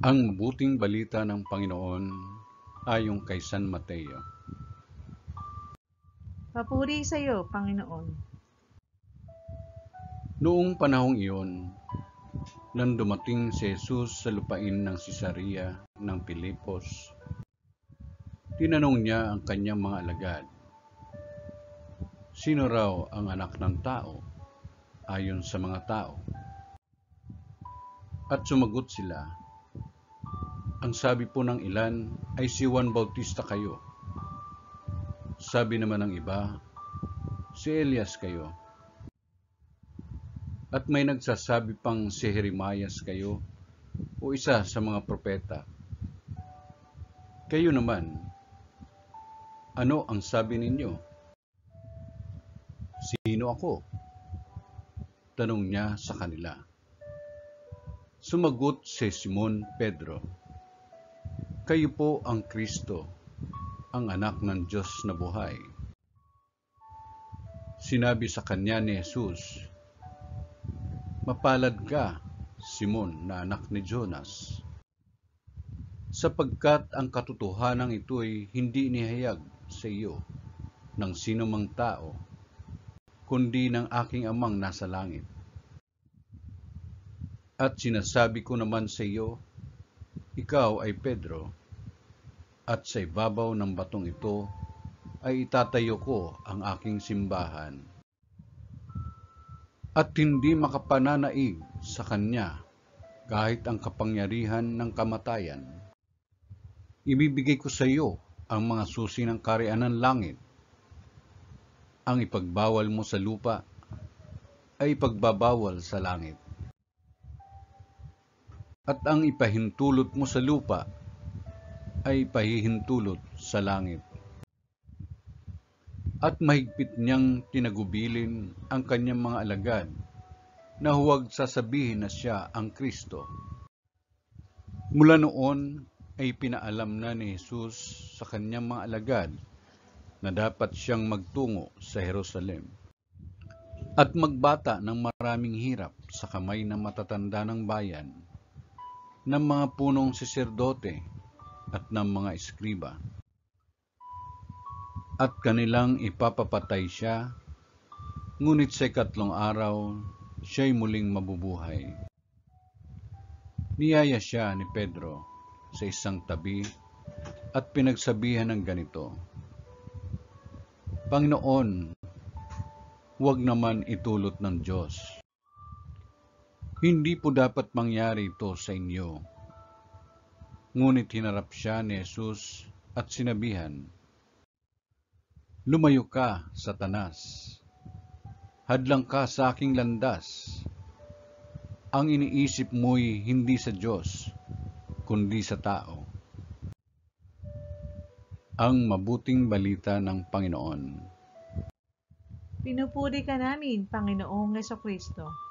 Ang mabuting balita ng Panginoon ayon kay San Mateo. Papuri sa iyo, Panginoon. Noong panahong iyon, nang dumating si Jesus sa lupain ng Cesarea ng Pilipos, tinanong niya ang kanyang mga alagad, sino raw ang anak ng tao ayon sa mga tao? At sumagot sila, ang sabi po ng ilan ay si Juan Bautista kayo. Sabi naman ng iba, si Elias kayo. At may nagsasabi pang si Jeremias kayo o isa sa mga propeta. Kayo naman, ano ang sabi ninyo? Sino ako? Tanong niya sa kanila. Sumagot si Simon Pedro, kayo po ang Kristo, ang anak ng Diyos na buhay. Sinabi sa kanya ni Jesus, mapalad ka, Simon, na anak ni Jonas, sapagkat ang katotohanan ito'y hindi inihayag sa iyo ng sino mang tao, kundi ng aking amang nasa langit. At sinasabi ko naman sa iyo, ikaw ay Pedro, at sa ibabaw ng batong ito ay itatayo ko ang aking simbahan. At hindi makapananaig sa kanya kahit ang kapangyarihan ng kamatayan. Ibibigay ko sa iyo ang mga susi ng kaharian ng langit. Ang ipagbawal mo sa lupa ay ipagbabawal sa langit. At ang ipahintulot mo sa lupa ay pahihintulot sa langit. At mahigpit niyang tinagubilin ang kanyang mga alagad na huwag sasabihin na siya ang Kristo. Mula noon ay pinaalam na ni Jesus sa kanyang mga alagad na dapat siyang magtungo sa Jerusalem at magbata ng maraming hirap sa kamay ng matatanda ng bayan, ng mga punong saserdote at ng mga eskriba. At kanilang ipapapatay siya, ngunit sa ikatlong araw, siya'y muling mabubuhay. Niyaya siya ni Pedro sa isang tabi at pinagsabihan ng ganito, Panginoon, huwag naman itulot ng Diyos. Hindi po dapat mangyari ito sa inyo. Ngunit hinarap siya ni Jesus at sinabihan, lumayo ka, Satanas. Hadlang ka sa aking landas. Ang iniisip mo'y hindi sa Diyos, kundi sa tao. Ang mabuting balita ng Panginoon. Pinupuri ka namin, Panginoong Jesucristo.